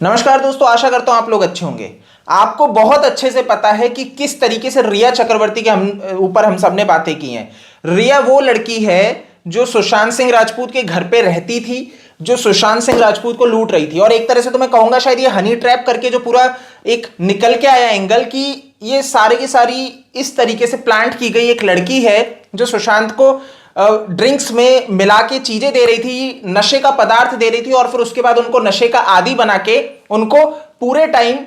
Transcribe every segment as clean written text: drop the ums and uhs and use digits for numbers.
नमस्कार दोस्तों, आशा करता हूं आप लोग अच्छे होंगे। आपको बहुत अच्छे से पता है कि किस तरीके से रिया चक्रवर्ती के ऊपर हम सबने बातें की हैं। रिया वो लड़की है जो सुशांत सिंह राजपूत के घर पे रहती थी, जो सुशांत सिंह राजपूत को लूट रही थी। और एक तरह से तो मैं कहूंगा शायद ये हनी ट्रैप करके जो पूरा एक निकल के आया एंगल की ये सारी की सारी इस तरीके से प्लांट की गई एक लड़की है जो सुशांत को ड्रिंक्स में मिला के चीजें दे रही थी, नशे का पदार्थ दे रही थी और फिर उसके बाद उनको नशे का आदी बना के उनको पूरे टाइम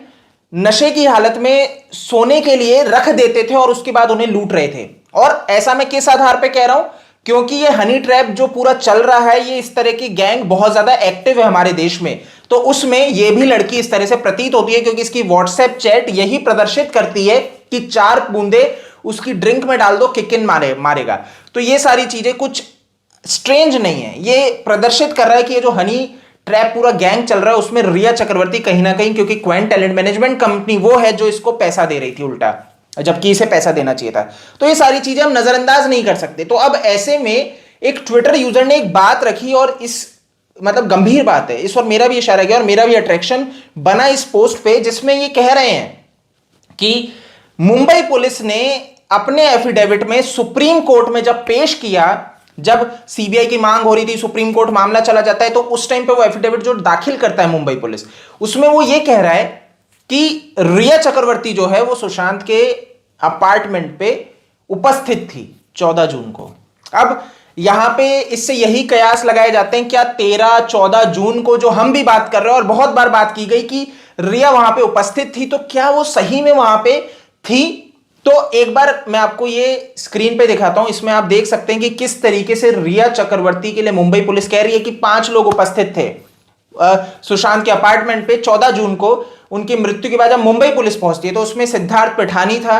नशे की हालत में सोने के लिए रख देते थे और उसके बाद उन्हें लूट रहे थे। और ऐसा मैं किस आधार पे कह रहा हूं? क्योंकि ये हनी ट्रैप जो पूरा चल रहा है, ये इस तरह की गैंग बहुत ज्यादा एक्टिव है हमारे देश में, तो उसमें ये भी लड़की इस तरह से प्रतीत होती है क्योंकि इसकी व्हाट्सएप चैट यही प्रदर्शित करती है कि 4 बूंदे उसकी ड्रिंक में डाल दो, किक इन मारेगा। तो ये सारी चीजें कुछ स्ट्रेंज नहीं है, ये प्रदर्शित कर रहा है कि ये जो हनी ट्रैप पूरा गैंग चल रहा है उसमें रिया चक्रवर्ती कहीं ना कहीं, क्योंकि क्वेंट टैलेंट मैनेजमेंट कंपनी वो है जो इसको पैसा दे रही थी उल्टा, जबकि इसे पैसा देना चाहिए था। तो ये सारी चीजें हम नजरअंदाज नहीं कर सकते। तो अब ऐसे में एक ट्विटर यूजर ने एक बात रखी और इस मतलब गंभीर बात है, इस पर मेरा भी इशारा किया और मेरा भी अट्रैक्शन बना इस पोस्ट पे, जिसमें ये कह रहे हैं कि मुंबई पुलिस ने अपने एफिडेविट में सुप्रीम कोर्ट में जब पेश किया, जब सीबीआई की मांग हो रही थी, सुप्रीम कोर्ट मामला चला जाता है, तो उस टाइम पे वो एफिडेविट जो दाखिल करता है मुंबई पुलिस, उसमें वो ये कह रहा है कि रिया चक्रवर्ती जो है वो सुशांत के अपार्टमेंट पे उपस्थित थी 14 जून को। अब यहां पे इससे यही कयास लगाए जाते हैं, क्या 13-14 जून को जो हम भी बात कर रहे हैं और बहुत बार बात की गई कि रिया वहां पे उपस्थित थी, तो क्या वो सही में वहां पे थी? तो एक बार मैं आपको ये स्क्रीन पे दिखाता हूं, इसमें आप देख सकते हैं कि किस तरीके से रिया चक्रवर्ती के लिए मुंबई पुलिस कह रही है कि 5 लोग उपस्थित थे सुशांत के अपार्टमेंट पे 14 जून को। उनकी मृत्यु के बाद जब मुंबई पुलिस पहुंचती है तो उसमें सिद्धार्थ पिठानी था,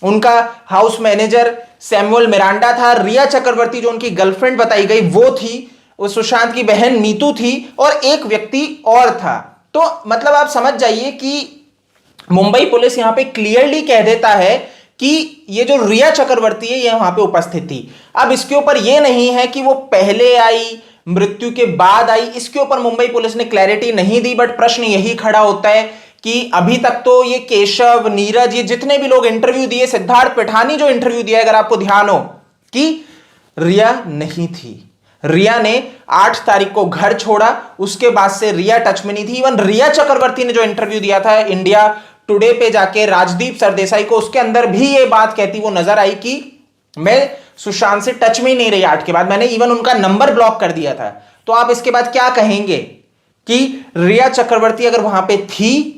उनका हाउस मैनेजर सैमुअल मिरांडा था, रिया चक्रवर्ती जो उनकी गर्लफ्रेंड बताई गई वो थी, वो सुशांत की बहन नीतू थी और एक व्यक्ति और था। तो मतलब आप समझ जाइए कि मुंबई पुलिस यहां पे क्लियरली कह देता है कि ये जो रिया चक्रवर्ती है ये वहां पे उपस्थित थी। अब इसके ऊपर ये नहीं है कि वो पहले आई, मृत्यु के बाद आई, इसके ऊपर मुंबई पुलिस ने क्लैरिटी नहीं दी। बट प्रश्न यही खड़ा होता है कि अभी तक तो ये केशव, नीरज, ये जितने भी लोग इंटरव्यू दिए, सिद्धार्थ पिठानी जो इंटरव्यू दिया, अगर आपको ध्यान हो कि रिया नहीं थी। रिया ने 8 तारीख को घर छोड़ा, उसके बाद से रिया टच में नहीं थी। इवन रिया चक्रवर्ती ने जो इंटरव्यू दिया था इंडिया टुडे पे जाके राजदीप सरदेसाई को, उसके अंदर भी ये बात कहती वो नजर आई कि मैं सुशांत से टच में ही नहीं रही 8 के बाद, मैंने इवन उनका नंबर ब्लॉक कर दिया था। तो आप इसके बाद क्या कहेंगे कि रिया चक्रवर्ती अगर वहां पे थी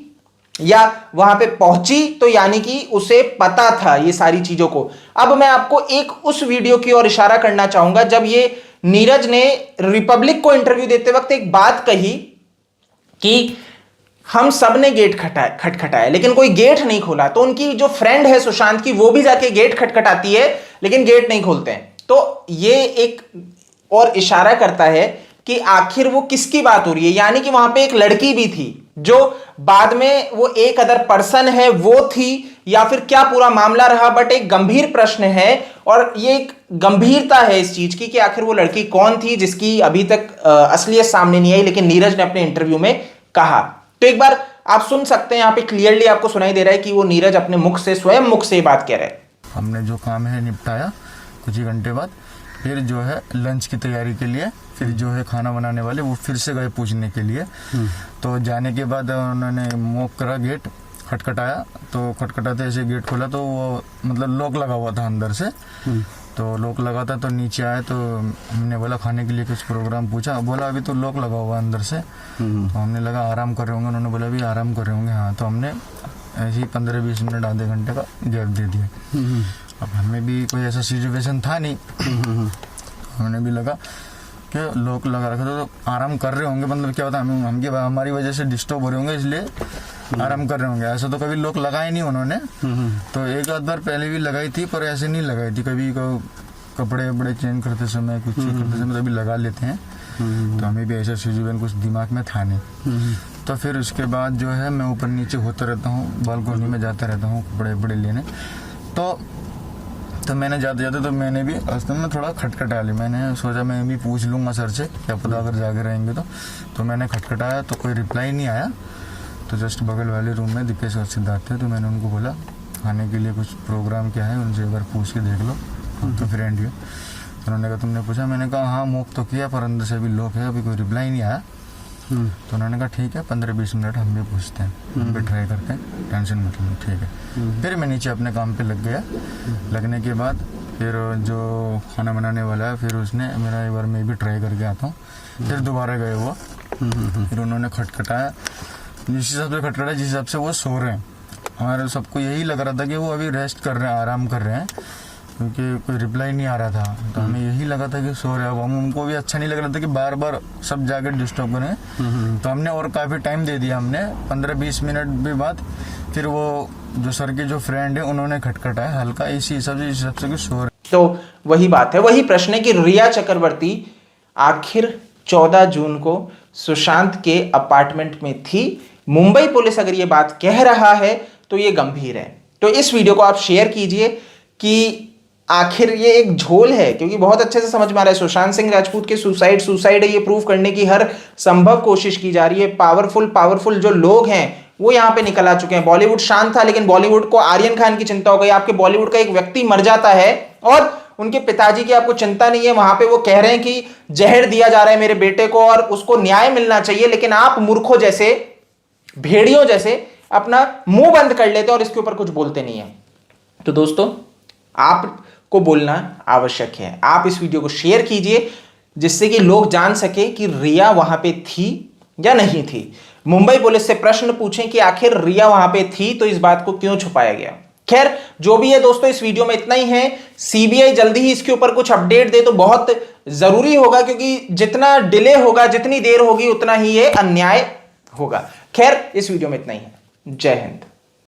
या वहां पे पहुंची तो यानी कि उसे पता था ये सारी चीजों को। अब मैं आपको एक उस वीडियो की ओर इशारा करना चाहूंगा जब ये नीरज ने रिपब्लिक को इंटरव्यू देते वक्त एक बात कही कि हम सब ने गेट खटखटाया लेकिन कोई गेट नहीं खोला। तो उनकी जो फ्रेंड है सुशांत की, वो भी जाके गेट खटखटाती है लेकिन गेट नहीं खोलते हैं। तो ये एक और इशारा करता है कि आखिर वो किसकी बात हो रही है, यानी कि वहां पे एक लड़की भी थी जो बाद में वो एक अदर पर्सन है वो थी, या फिर क्या पूरा मामला रहा। बट एक गंभीर प्रश्न है और ये एक गंभीरता है इस चीज की कि आखिर वो लड़की कौन थी जिसकी अभी तक असलियत सामने नहीं आई, लेकिन नीरज ने अपने इंटरव्यू में कहा। तो एक बार आप सुन सकते हैं, यहां पे क्लियरली आपको सुनाई दे रहा है कि वो नीरज अपने मुख से, स्वयं मुख से बात कह रहे हैं। हमने जो काम है निपटाया, कुछ ही घंटे बाद फिर जो है लंच की तैयारी के लिए फिर जो है खाना बनाने वाले वो फिर से गए पूछने के लिए। तो जाने के बाद उन्होंने मॉक करा, गेट खटखटाया, तो खटखटाते ऐसे गेट खोला तो वो मतलब लॉक लगा हुआ था अंदर से। तो लॉक लगा था तो नीचे आए तो हमने बोला खाने के लिए कुछ प्रोग्राम पूछा, बोला अभी तो लॉक लगा हुआ अंदर से। तो हमने लगा आराम कर रहे होंगे, उन्होंने बोला अभी आराम कर रहे होंगे। हाँ, तो हमने ऐसे ही 15-20 मिनट आधे घंटे का गैप दे दिया। अब हमें भी कोई ऐसा सिचुएशन था नहीं, हमें भी लगा कि लोग लगा रखे तो आराम कर रहे होंगे, मतलब क्या होता है हम हमारी वजह से डिस्टर्ब हो रहे होंगे इसलिए आराम कर रहे होंगे। ऐसा तो कभी लोग लगाए नहीं उन्होंने, तो एक आध बार पहले भी लगाई थी पर ऐसे नहीं लगाई थी। कभी कपड़े वपड़े चेंज करते समय, कुछ करते समय कभी लगा लेते हैं, तो हमें भी ऐसा सिचुएशन कुछ दिमाग में था नहीं। तो फिर उसके बाद जो है मैं ऊपर नीचे होता रहता हूँ, बालकोनी में जाता रहता हूँ कपड़े वपड़े लेने। तो मैंने जाते जाते तो मैंने भी रास्ते में थोड़ा खटखटा ली। मैंने सोचा मैं भी पूछ लूँगा सर से, क्या पता अगर जाके रहेंगे तो मैंने खटखटाया तो कोई रिप्लाई नहीं आया। तो जस्ट बगल वाले रूम में दीपेश और सिद्धार्थ थे। तो मैंने उनको बोला खाने के लिए कुछ प्रोग्राम क्या है, उनसे एक बार पूछ के देख लो, हम तो फ्रेंड ही हो। उन्होंने कहा तुमने पूछा? मैंने कहा हाँ मॉक तो किया, पर अंदर से अभी लॉक है, अभी कोई रिप्लाई नहीं आया। तो उन्होंने कहा ठीक है 15-20 मिनट हम भी पूछते हैं, हम भी ट्राई करते हैं, टेंशन मत लो, ठीक है। फिर मैं नीचे अपने काम पे लग गया। लगने के बाद फिर जो खाना बनाने वाला है, फिर उसने मेरा एक बार मैं भी ट्राई करके आता हूँ, फिर दोबारा गए वो। फिर उन्होंने खटखटाया, जिस हिसाब से खटखटाया जिस हिसाब से वो सो रहे हैं, हमारे सबको यही लग रहा था कि वो अभी रेस्ट कर रहे हैं, आराम कर रहे हैं, क्योंकि कोई रिप्लाई नहीं आ रहा था। तो हमें यही लगा था कि सो रहे हैं। अब हमको भी अच्छा नहीं लग रहा था कि बार बार सब जाकर डिस्टर्ब करें। तो हमने और काफ़ी टाइम दे दिया, हमने 15-20 मिनट भी बाद फिर वो जो सर के जो फ्रेंड है उन्होंने खटखटाया हल्का, इसी हिसाब से कि सो रहे। तो वही बात है, वही प्रश्न है कि रिया चक्रवर्ती आखिर 14 जून को सुशांत के अपार्टमेंट में थी। मुंबई पुलिस अगर ये बात कह रहा है तो ये गंभीर है। तो इस वीडियो को आप शेयर कीजिए कि आखिर ये एक झोल है, क्योंकि बहुत अच्छे से समझ में आ रहा है सुशांत सिंह राजपूत के सुसाइड है, ये प्रूव करने की हर संभव कोशिश की जा रही है। पावरफुल जो लोग हैं वो यहाँ पे निकल आ चुके हैं। बॉलीवुड शांत था, लेकिन बॉलीवुड को आर्यन खान की चिंता हो गई। आपके बॉलीवुड का एक व्यक्ति मर जाता है और उनके पिताजी की आपको चिंता नहीं है। वहां पे वो कह रहे हैं कि जहर दिया जा रहा है मेरे बेटे को और उसको न्याय मिलना चाहिए, लेकिन आप मूर्खों जैसे, भेड़ियों जैसे अपना मुंह बंद कर लेते और इसके ऊपर कुछ बोलते नहीं है। तो दोस्तों, आपको बोलना आवश्यक है। आप इस वीडियो को शेयर कीजिए जिससे कि लोग जान सके कि रिया वहां पे थी या नहीं थी। मुंबई पुलिस से प्रश्न पूछें कि आखिर रिया वहां पे थी तो इस बात को क्यों छुपाया गया। खैर, जो भी है दोस्तों, इस वीडियो में इतना ही है। सीबीआई जल्दी ही इसके ऊपर कुछ अपडेट दे तो बहुत जरूरी होगा, क्योंकि जितना डिले होगा, जितनी देर होगी, उतना ही ये अन्याय होगा। खैर, इस वीडियो में इतना ही है। जय हिंद।